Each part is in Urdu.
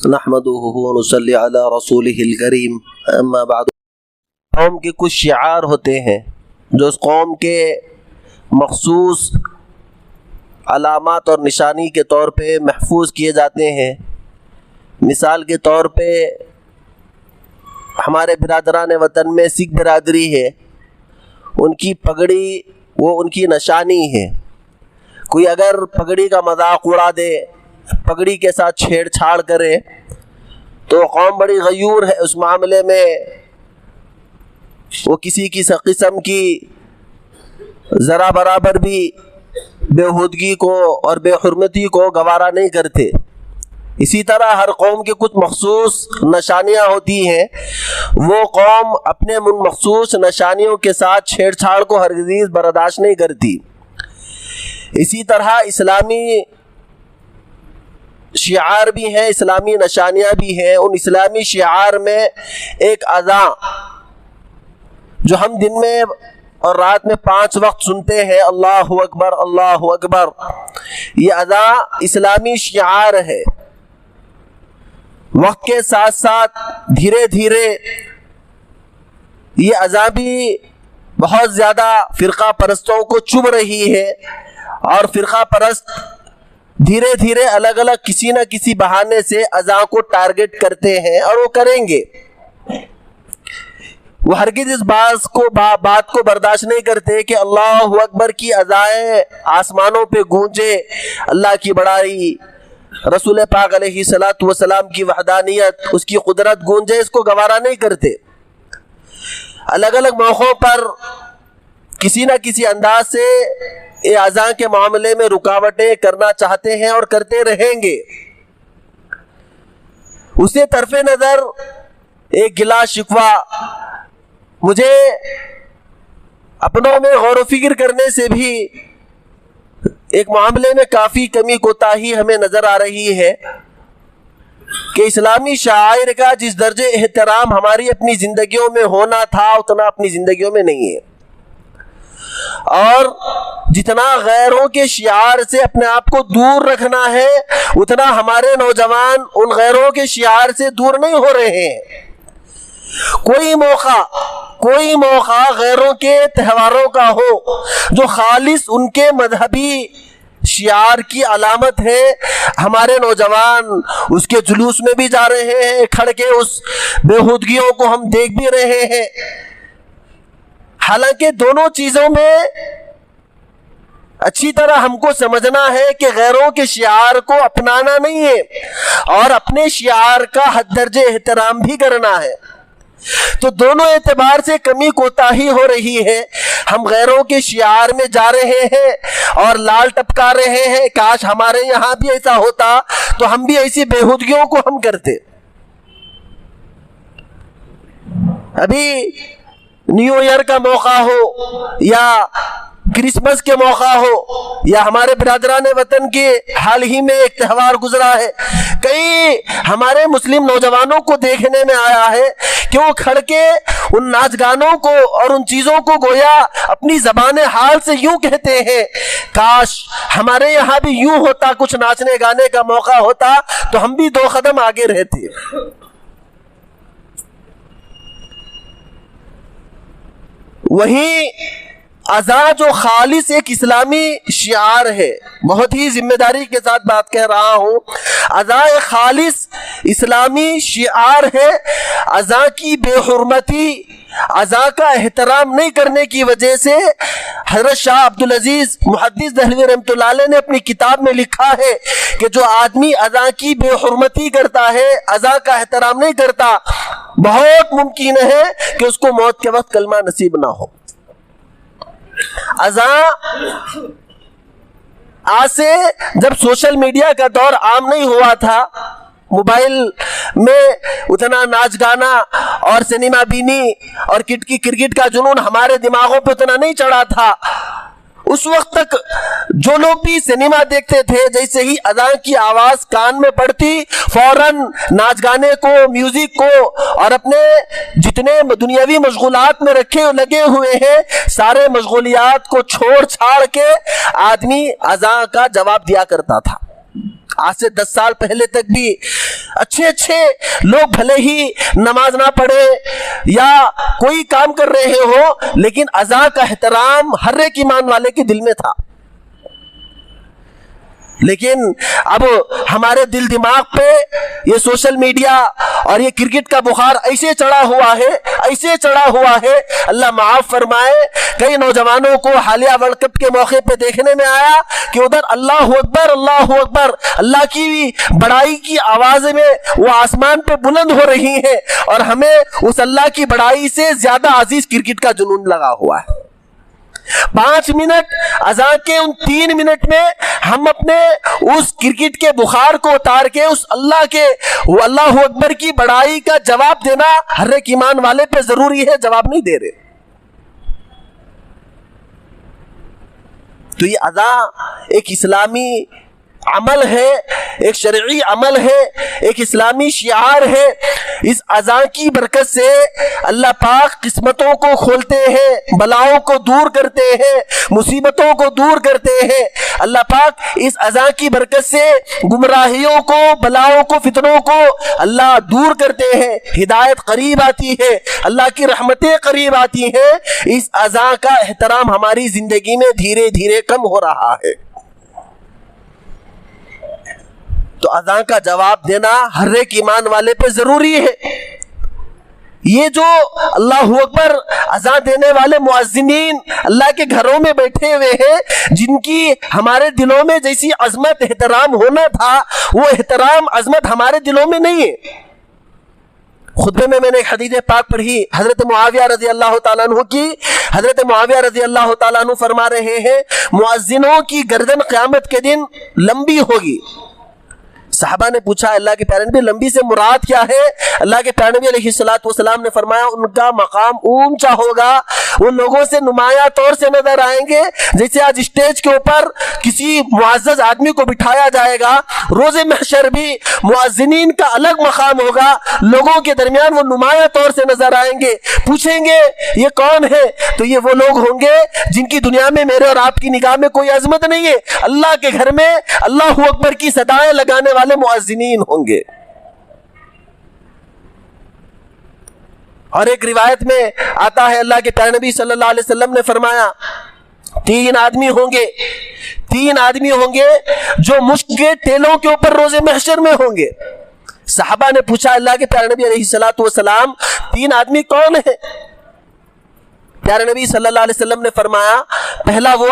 نحمدہ ونصلی علی رسولہ الکریم اما بعد۔ قوم کے کچھ شعار ہوتے ہیں جو اس قوم کے مخصوص علامات اور نشانی کے طور پہ محفوظ کیے جاتے ہیں۔ مثال کے طور پہ ہمارے برادران وطن میں سکھ برادری ہے، ان کی پگڑی وہ ان کی نشانی ہے۔ کوئی اگر پگڑی کا مذاق اڑا دے، پگڑی کے ساتھ چھیڑ چھاڑ کرے تو قوم بڑی غیور ہے اس معاملے میں، وہ کسی قسم کی ذرا برابر بھی بےہودگی کو اور بے حرمتی کو گوارا نہیں کرتے۔ اسی طرح ہر قوم کے کچھ مخصوص نشانیاں ہوتی ہیں، وہ قوم اپنے مخصوص نشانیوں کے ساتھ چھیڑ چھاڑ کو ہرگز برداشت نہیں کرتی۔ اسی طرح اسلامی شعار بھی ہیں، اسلامی نشانیاں بھی ہیں۔ ان اسلامی شعار میں ایک اذان جو ہم دن میں اور رات میں 5 وقت سنتے ہیں، اللہ اکبر اللہ اکبر، یہ اذان اسلامی شعار ہے۔ وقت کے ساتھ ساتھ دھیرے دھیرے یہ اذان بھی بہت زیادہ فرقہ پرستوں کو چبھ رہی ہے، اور فرقہ پرست دھیرے دھیرے الگ الگ کسی نہ کسی بہانے سے اذان کو ٹارگٹ کرتے ہیں، اور وہ کریں گے۔ وہ ہرگز اس بات کو برداشت نہیں کرتے کہ اللہ اکبر کی اذان آسمانوں پہ گونجے، اللہ کی بڑائی، رسول پاک علیہ الصلوۃ والسلام کی وحدانیت، اس کی قدرت گونجے، اس کو گوارا نہیں کرتے۔ الگ الگ موقعوں پر کسی نہ کسی انداز سے یہ اذان کے معاملے میں رکاوٹیں کرنا چاہتے ہیں اور کرتے رہیں گے۔ اسے طرف نظر ایک گلا شکوہ مجھے اپنوں میں غور و فکر کرنے سے بھی ایک معاملے میں کافی کمی کوتاہی ہمیں نظر آ رہی ہے کہ اسلامی شعائر کا جس درجے احترام ہماری اپنی زندگیوں میں ہونا تھا اتنا اپنی زندگیوں میں نہیں ہے، اور جتنا غیروں کے شعار سے اپنے آپ کو دور رکھنا ہے اتنا ہمارے نوجوان ان غیروں کے شعار سے دور نہیں ہو رہے ہیں۔ کوئی موقع غیروں کے تہواروں کا ہو جو خالص ان کے مذہبی شعار کی علامت ہے، ہمارے نوجوان اس کے جلوس میں بھی جا رہے ہیں، کھڑ کے اس بےہودگیوں کو ہم دیکھ بھی رہے ہیں۔ حالانکہ دونوں چیزوں میں اچھی طرح ہم کو سمجھنا ہے کہ غیروں کے شعار کو اپنانا نہیں ہے اور اپنے شعار کا حد درجے احترام بھی کرنا ہے۔ تو دونوں اعتبار سے کمی کوتاہی ہو رہی ہے۔ ہم غیروں کے شعار میں جا رہے ہیں اور لال ٹپکا رہے ہیں، کاش ہمارے یہاں بھی ایسا ہوتا تو ہم بھی ایسی بےہودگیوں کو ہم کرتے۔ ابھی نیو ایئر کا موقع ہو یا کرسمس کے موقع ہو یا ہمارے برادران وطن کے حال ہی میں ایک تہوار گزرا ہے، کئی ہمارے مسلم نوجوانوں کو دیکھنے میں آیا ہے کہ وہ کھڑ کے ان ناچ گانوں کو اور ان چیزوں کو گویا اپنی زبان حال سے یوں کہتے ہیں، کاش ہمارے یہاں بھی یوں ہوتا، کچھ ناچنے گانے کا موقع ہوتا تو ہم بھی 2 قدم آگے رہتے۔ وہیں اذان جو خالص ایک اسلامی شعار ہے، بہت ہی ذمہ داری کے ساتھ بات کہہ رہا ہوں، اذان ایک خالص اسلامی شعار ہے۔ اذان کی بے حرمتی، اذان کا احترام نہیں کرنے کی وجہ سے حضرت شاہ عبدالعزیز محدث دہلوی رحمۃ اللہ علیہ نے اپنی کتاب میں لکھا ہے کہ جو آدمی اذان کی بے حرمتی کرتا ہے، اذان کا احترام نہیں کرتا، بہت ممکن ہے کہ اس کو موت کے وقت کلمہ نصیب نہ ہو۔ اذان آج سے جب سوشل میڈیا کا دور عام نہیں ہوا تھا، موبائل میں اتنا ناچ گانا اور سنیما بینی اور کرکٹ کا جنون ہمارے دماغوں پہ اتنا نہیں چڑھا تھا، اس وقت تک جو لوگ بھی سنیما دیکھتے تھے، جیسے ہی اذان کی آواز کان میں پڑتی فوراً ناچ گانے کو، میوزک کو اور اپنے جتنے دنیاوی مشغولات میں لگے ہوئے ہیں سارے مشغولیات کو چھوڑ چھاڑ کے آدمی اذان کا جواب دیا کرتا تھا۔ آج سے 10 سال پہلے تک بھی اچھے لوگ بھلے ہی نماز نہ پڑھے یا کوئی کام کر رہے ہو، لیکن اذان کا احترام ہر ایک ایمان والے کے دل میں تھا. لیکن اب ہمارے دل دماغ پہ یہ سوشل میڈیا اور یہ کرکٹ کا بخار ایسے چڑھا ہوا ہے. اللہ معاف فرمائے، کئی نوجوانوں کو حالیہ ورلڈ کپ کے موقع پہ دیکھنے میں آیا کہ ادھر اللہ اکبر اللہ کی بڑائی کی آوازیں میں وہ آسمان پہ بلند ہو رہی ہیں، اور ہمیں اس اللہ کی بڑائی سے زیادہ عزیز کرکٹ کا جنون لگا ہوا ہے. 5 منٹ اذان کے ان 3 منٹ میں ہم اپنے اس کرکٹ کے بخار کو اتار کے اس اللہ کے وہ اللہ اکبر کی بڑائی کا جواب دینا ہر ایک ایمان والے پہ ضروری ہے. جواب نہیں دے رہے. تو یہ اذان ایک اسلامی عمل ہے، ایک شرعی عمل ہے، ایک اسلامی شعار ہے. اس اذان کی برکت سے اللہ پاک قسمتوں کو کھولتے ہیں، بلاؤں کو دور کرتے ہیں، مصیبتوں کو دور کرتے ہیں. اللہ پاک اس اذان کی برکت سے گمراہیوں کو، بلاؤں کو، فتنوں کو اللہ دور کرتے ہیں. ہدایت قریب آتی ہے، اللہ کی رحمتیں قریب آتی ہیں. اس اذان کا احترام ہماری زندگی میں دھیرے دھیرے کم ہو رہا ہے. تو اذان کا جواب دینا ہر ایک ایمان والے پہ ضروری ہے. یہ جو اللہ اکبر اذان دینے والے مؤذنین اللہ کے گھروں میں بیٹھے ہوئے ہیں، جن کی ہمارے دلوں میں جیسی عظمت احترام ہونا تھا، وہ احترام عظمت ہمارے دلوں میں نہیں ہے. خطبے میں نے ایک حدیث پاک پڑھی حضرت معاویہ رضی اللہ تعالیٰ عنہ کی. حضرت معاویہ رضی اللہ تعالیٰ عنہ فرما رہے ہیں، مؤذنوں کی گردن قیامت کے دن لمبی ہوگی. صحابہ نے پوچھا اللہ کے پیارے نبی لمبی سے مراد کیا ہے؟ اللہ کے پیارے نبی علیہ السلام نے فرمایا ان کا مقام اونچا ہوگا، وہ لوگوں سے نمایاں طور سے نظر آئیں گے جیسے آج اسٹیج کے اوپر کسی معزز آدمی کو بٹھایا جائے گا. روز محشر بھی مؤذنین کا الگ مقام ہوگا، لوگوں کے درمیان وہ نمایاں طور سے نظر آئیں گے. پوچھیں گے یہ کون ہے؟ تو یہ وہ لوگ ہوں گے جن کی دنیا میں میرے اور آپ کی نگاہ میں کوئی عظمت نہیں ہے، اللہ کے گھر میں اللہ اکبر کی صدائیں لگانے والے مؤذنین ہوں گے. اور ایک روایت میں آتا ہے اللہ کے پیارے نبی صلی اللہ علیہ وسلم نے فرمایا 3 آدمی ہوں گے جو مشک کے ٹیلوں کے اوپر روز محشر میں ہوں گے. صحابہ نے پوچھا اللہ کے پیارے نبی علیہ السلام 3 آدمی کون ہیں؟ پیارے نبی صلی اللہ علیہ وسلم نے فرمایا پہلا وہ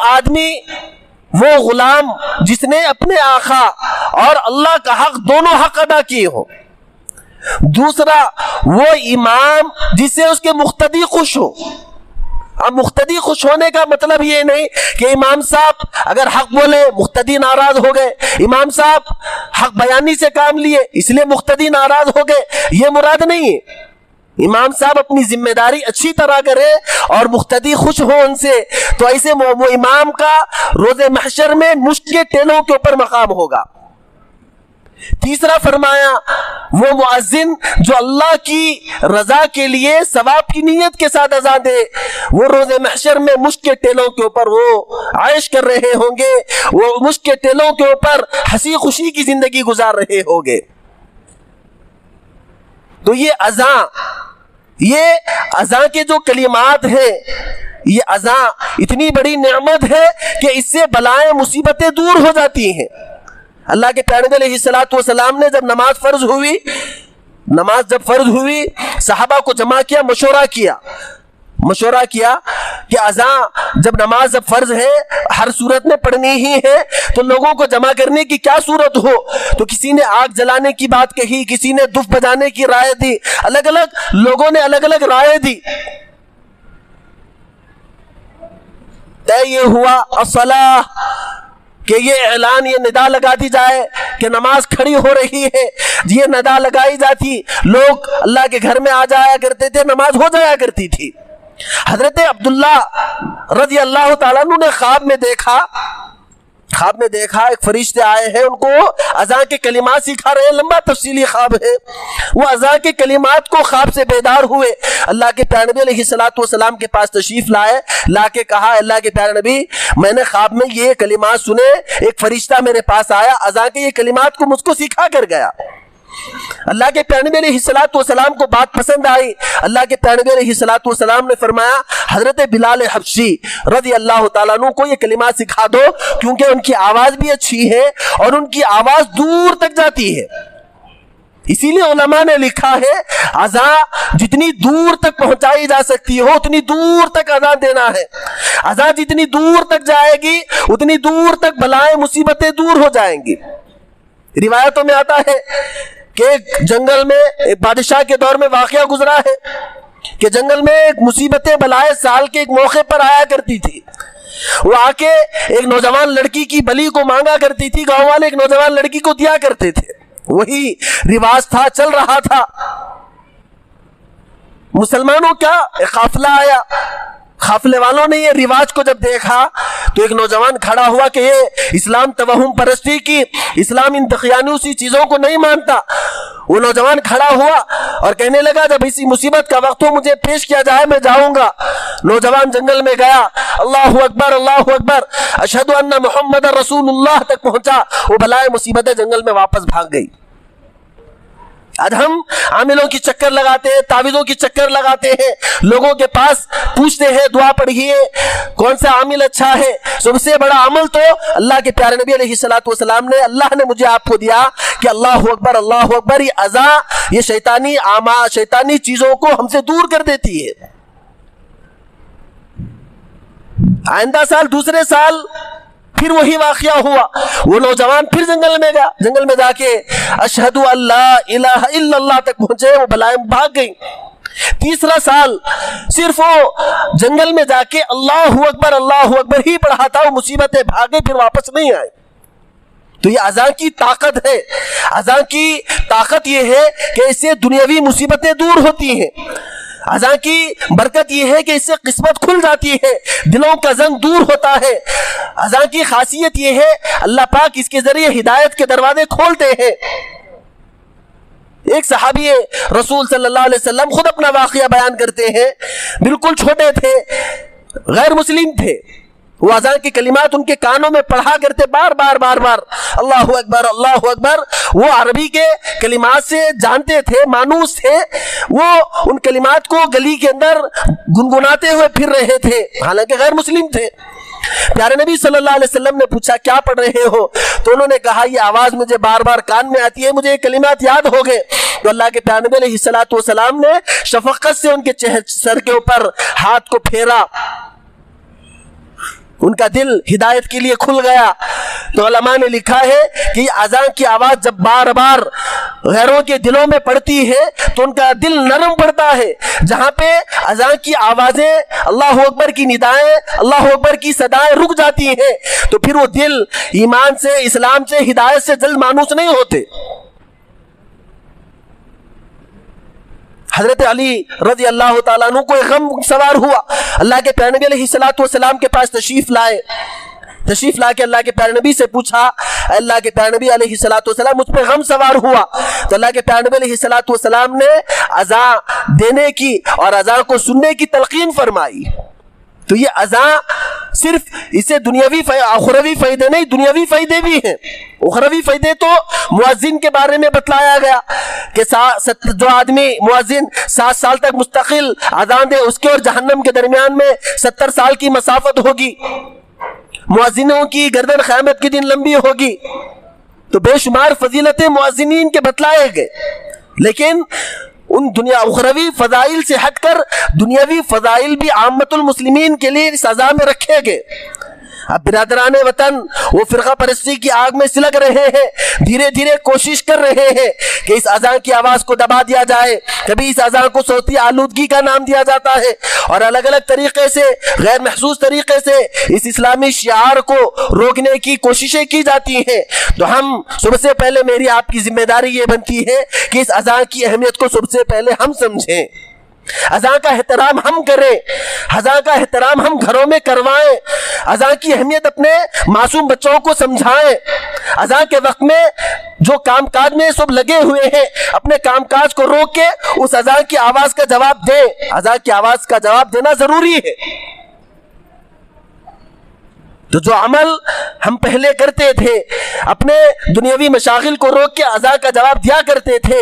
آدمی وہ غلام جس نے اپنے آقا اور اللہ کا حق دونوں حق ادا کیے ہو. دوسرا وہ امام جس سے اس کے مقتدی خوش ہو. اب مقتدی خوش ہونے کا مطلب یہ نہیں کہ امام صاحب اگر حق بولے مقتدی ناراض ہو گئے، امام صاحب حق بیانی سے کام لیے اس لیے مقتدی ناراض ہو گئے، یہ مراد نہیں ہے. امام صاحب اپنی ذمہ داری اچھی طرح کرے اور مقتدی خوش ہو ان سے، تو ایسے وہ امام کا روز محشر میں مشک کے ٹیلوں کے اوپر مقام ہوگا. تیسرا فرمایا وہ مؤذن جو اللہ کی رضا کے لیے ثواب کی نیت کے ساتھ اذان دے، وہ روز محشر میں مشک کے ٹیلوں کے اوپر وہ عائش کر رہے ہوں گے، وہ مشک کے ٹیلوں کے اوپر ہنسی خوشی کی زندگی گزار رہے ہوں گے. تو یہ اذان کے جو کلمات ہیں، یہ اذان اتنی بڑی نعمت ہے کہ اس سے بلائیں مصیبتیں دور ہو جاتی ہیں. اللہ کے پیارے نبی علیہ السلام نے جب نماز جب فرض ہوئی صحابہ کو جمع کیا، مشورہ کیا کہ اذان جب فرض ہے ہر صورت میں پڑھنی ہی ہے، تو لوگوں کو جمع کرنے کی کیا صورت ہو؟ تو کسی نے آگ جلانے کی بات کہی، کسی نے دف بجانے کی رائے دی، الگ الگ لوگوں نے الگ الگ رائے دی. طے یہ ہوا الصلاۃ کہ یہ اعلان، یہ ندا لگا دی جائے کہ نماز کھڑی ہو رہی ہے. یہ ندا لگائی جاتی، لوگ اللہ کے گھر میں آ جایا کرتے تھے، نماز ہو جایا کرتی تھی. حضرت عبداللہ رضی اللہ تعالیٰ عنہ نے خواب میں دیکھا خواب میں دیکھا ایک فرشتے آئے ہیں، ان کو اذان کے کلمات سکھا رہے ہیں، لمبا تفصیلی خواب ہے۔ وہ اذان کے کلمات کو خواب سے بیدار ہوئے، اللہ کے پیارے نبی علیہ السلام کے پاس تشریف لائے، لا کے کہا اللہ کے پیارے نبی میں نے خواب میں یہ کلمات سنے، ایک فرشتہ میرے پاس آیا، اذان کے یہ کلمات کو مجھ کو سکھا کر گیا۔ اللہ کے پیارے نبی علیہ السلام کو بات پسند آئی۔ اللہ کے پیارے نبی علیہ السلام نے فرمایا حضرت بلال حبشی رضی اللہ تعالیٰ عنہ کو یہ کلمات سکھا دو، کیونکہ ان کی آواز بھی اچھی ہے اور ان کی آواز دور تک جاتی ہے۔ اسی لیے علماء نے لکھا ہے اذان جتنی دور تک پہنچائی جا سکتی ہو اتنی دور تک اذان دینا ہے۔ اذان جتنی دور تک جائے گی اتنی دور تک بلائیں مصیبتیں دور ہو جائیں گی۔ روایتوں میں آتا ہے کہ جنگل میں ایک بادشاہ کے دور میں واقعہ گزرا ہے کہ جنگل میں ایک مصیبتیں بلائیں سال کے ایک موقع پر آیا کرتی تھی۔ وہ آ کے ایک نوجوان لڑکی کی بلی کو مانگا کرتی تھی، گاؤں والے ایک نوجوان لڑکی کو دیا کرتے تھے، وہی رواج تھا، چل رہا تھا۔ مسلمانوں کا ایک قافلہ آیا، قافلے والوں نے یہ رواج کو جب دیکھا تو ایک نوجوان کھڑا ہوا کہ یہ اسلام توہم پرستی کی، اسلام ان دقیانوسی چیزوں کو نہیں مانتا۔ وہ نوجوان کھڑا ہوا اور کہنے لگا جب اسی مصیبت کا وقت ہو مجھے پیش کیا جائے میں جاؤں گا۔ نوجوان جنگل میں گیا، اللہ اکبر اللہ اکبر اشہد ان محمد رسول اللہ تک پہنچا، وہ بلائے مصیبتیں جنگل میں واپس بھاگ گئی۔ آج ہم عاملوں کی چکر لگاتے ہیں، تعویذوں کی چکر لگاتے ہیں، لوگوں کے پاس پوچھتے ہیں دعا پڑھیے کون سا عامل اچھا ہے۔ سب سے بڑا عمل تو اللہ کے پیارے نبی علیہ السلام نے، اللہ نے مجھے آپ کو دیا کہ اللہ اکبر یہ اذان یہ شیطانی چیزوں کو ہم سے دور کر دیتی ہے۔ آئندہ سال دوسرے سال پھر وہی واقعہ ہوا، وہ نوجوان پھر جنگل میں گیا، جنگل میں جا کے اشہد ان لا الہ الا اللہ تک پہنچے، وہ بلائیں بھاگ گئی۔ تیسرا سال صرف وہ جنگل میں جا کے اللہ اکبر ہی پڑھا تھا، وہ مصیبتیں بھاگے پھر واپس نہیں آئے۔ تو یہ اذان کی طاقت ہے، اذان کی طاقت یہ ہے کہ اس سے دنیاوی مصیبتیں دور ہوتی ہیں۔ اذان کی برکت یہ ہے کہ اس سے قسمت کھل جاتی ہے، دلوں کا زنگ دور ہوتا ہے۔ اذان کی خاصیت یہ ہے اللہ پاک اس کے ذریعے ہدایت کے دروازے کھولتے ہیں۔ ایک صحابی رسول صلی اللہ علیہ وسلم خود اپنا واقعہ بیان کرتے ہیں، بالکل چھوٹے تھے، غیر مسلم تھے، وہ اذان کی کلمات ان کے کانوں میں پڑھا کرتے بار بار اللہ اکبر۔ وہ عربی کے کلمات سے جانتے تھے، مانوس تھے، وہ ان کلمات کو گلی کے اندر گنگناتے ہوئے پھر رہے تھے، حالانکہ غیر مسلم تھے۔ پیارے نبی صلی اللہ علیہ وسلم نے پوچھا کیا پڑھ رہے ہو؟ تو انہوں نے کہا یہ آواز مجھے بار بار کان میں آتی ہے، مجھے یہ کلمات یاد ہو گئے۔ تو اللہ کے پیارے نبی علیہ السلام نے شفقت سے ان کے سر کے اوپر ہاتھ کو پھیرا، ان کا دل ہدایت کے لیے کھل گیا۔ تو علماء نے لکھا ہے کہ اذان کی آواز جب بار بار غیروں کے دلوں میں پڑتی ہے تو ان کا دل نرم پڑتا ہے۔ جہاں پہ اذان کی آوازیں، اللہ اکبر کی ندائیں، اللہ اکبر کی صدائیں رک جاتی ہیں تو پھر وہ دل ایمان سے، اسلام سے، ہدایت سے جلد مانوس نہیں ہوتے۔ حضرت علی رضی اللہ تعالیٰ عنہ کو ایک غم سوار ہوا، اللہ کے پیارے نبی علیہ السلام کے پاس تشریف لا کے اللہ کے پیارے نبی سے پوچھا، اللہ کے پیارے نبی علیہ السلام مجھ پہ غم سوار ہوا۔ تو اللہ کے پیارے نبی علیہ السلام نے اذان دینے کی اور اذان کو سننے کی تلقین فرمائی۔ تو یہ اذان صرف اسے اخروی فائدے نہیں، دنیاوی فائدے بھی ہیں۔ اخروی فائدے تو مؤذن کے بارے میں بتلایا گیا کہ جو آدمی مؤذن 7 سال تک مستقل اذان دے اس کے اور جہنم کے درمیان میں 70 سال کی مسافت ہوگی، مؤذنوں کی گردن قیامت کے دن لمبی ہوگی۔ تو بے شمار فضیلتیں مؤذنین کے بتلائے گئے، لیکن ان اخروی فضائل سے ہٹ کر دنیاوی فضائل بھی عامت المسلمین کے لیے اس اذان میں رکھے گئے۔ اب برادران وطن وہ فرقہ پرستی کی آگ میں سلگ رہے ہیں، دھیرے دھیرے کوشش کر رہے ہیں کہ اس اذان کی آواز کو دبا دیا جائے۔ کبھی اس اذان کو صوتی آلودگی کا نام دیا جاتا ہے اور الگ الگ طریقے سے، غیر محسوس طریقے سے اس اسلامی شعار کو روکنے کی کوششیں کی جاتی ہیں۔ تو ہم سب سے پہلے، میری آپ کی ذمہ داری یہ بنتی ہے کہ اس اذان کی اہمیت کو سب سے پہلے ہم سمجھیں۔ اذان کا احترام ہم کریں، اذان کا احترام ہم گھروں میں کروائیں، اذان کی اہمیت اپنے معصوم بچوں کو سمجھائیں، اذان کے وقت میں جو کام کاج میں سب لگے ہوئے ہیں اپنے کام کاج کو روک کے اس اذان کی آواز کا جواب دیں۔ اذان کی آواز کا جواب دینا ضروری ہے۔ تو جو عمل ہم پہلے کرتے تھے، اپنے دنیاوی مشاغل کو روک کے اذان کا جواب دیا کرتے تھے،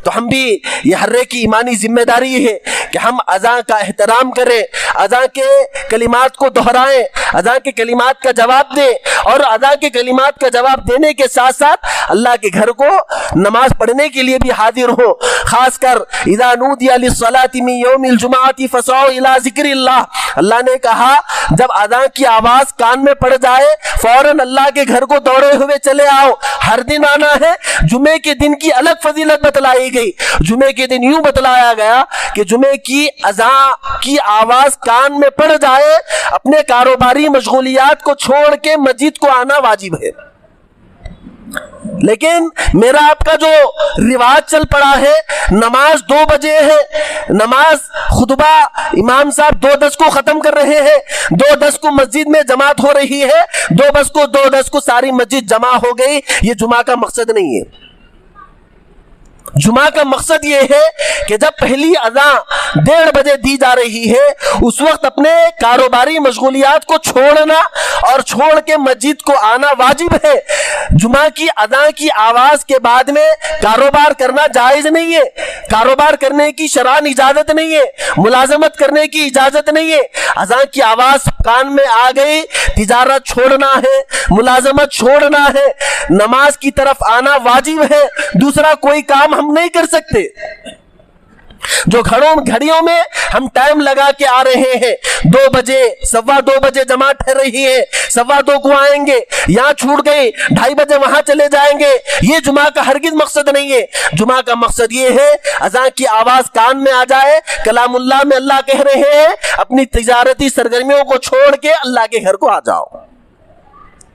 تو ہم بھی یہ ہر ایک کی ایمانی ذمہ داری ہے کہ ہم اذان کا احترام کریں، اذان کے کلمات کو دہرائیں، اذان کے کلمات کا جواب دیں، اور اذان کے کلمات کا جواب دینے کے ساتھ ساتھ اللہ کے گھر کو نماز پڑھنے کے لیے بھی حاضر ہوں۔ خاص کر اذا نودی للصلاة من یوم الجمعۃ فسعوا الی ذکر اللہ، اللہ نے کہا جب اذان کی آواز کان میں پڑ جائے فوراً اللہ کے گھر کو دوڑے ہوئے چلے آؤ۔ ہر دن آنا ہے، جمعے کے دن کی الگ فضیلت بتلائی گئی۔ جمعے کے دن یوں بتلایا گیا کہ جمعے کی اذان کی آواز کان میں پڑ جائے، اپنے کاروباری مشغولیات کو چھوڑ کے مسجد کو آنا واجب ہے۔ لیکن میرا آپ کا جو رواج چل پڑا ہے، نماز 2 بجے ہے، نماز خطبہ امام صاحب 2:10 کو ختم کر رہے ہیں، 2:10 کو مسجد میں جماعت ہو رہی ہے، 2:10 کو ساری مسجد جمع ہو گئی۔ یہ جمعہ کا مقصد نہیں ہے۔ جمعہ کا مقصد یہ ہے کہ جب پہلی اذان 1:30 بجے دی جا رہی ہے اس وقت اپنے کاروباری مشغولیات کو چھوڑنا اور چھوڑ کے مسجد کو آنا واجب ہے۔ جمعہ کی اذان کی آواز کے بعد میں کاروبار کرنا جائز نہیں ہے، کاروبار کرنے کی شرعاً اجازت نہیں ہے، ملازمت کرنے کی اجازت نہیں ہے۔ اذان کی آواز کان میں آ گئی، تجارت چھوڑنا ہے، ملازمت چھوڑنا ہے، نماز کی طرف آنا واجب ہے، دوسرا کوئی کام ہم نہیں کر سکتے۔ جو گھڑیوں میں ہم ٹائم لگا کے آ رہے ہیں، 2 بجے 2:15 بجے جماعت ٹھہر رہی ہے، 2:15 کو آئیں گے، یہاں چھوٹ گئی 2:30 بجے وہاں چلے جائیں گے، یہ جمعہ کا ہرگز مقصد نہیں ہے۔ جمعہ کا مقصد یہ ہے اذان کی آواز کان میں آ جائے، کلام اللہ میں اللہ کہہ رہے ہیں، اپنی تجارتی سرگرمیوں کو چھوڑ کے اللہ کے گھر کو آ جاؤ۔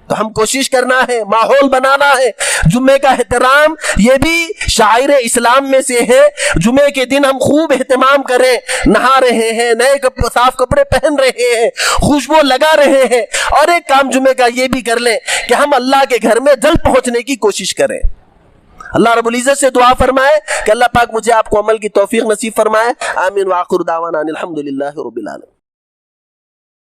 تو ہم کوشش کرنا ہے، ماحول بنانا ہے۔ جمعے کا احترام یہ بھی شعائر اسلام میں سے ہے۔ جمعے کے دن ہم خوب اہتمام کریں، نہا رہے ہیں، نئے صاف کپڑے پہن رہے ہیں، خوشبو لگا رہے ہیں، اور ایک کام جمعے کا یہ بھی کر لیں کہ ہم اللہ کے گھر میں جلد پہنچنے کی کوشش کریں۔ اللہ رب العزت سے دعا فرمائے کہ اللہ پاک مجھے آپ کو عمل کی توفیق نصیب فرمائے۔ آمین وآخر دعوانا الحمدللہ رب العالمین۔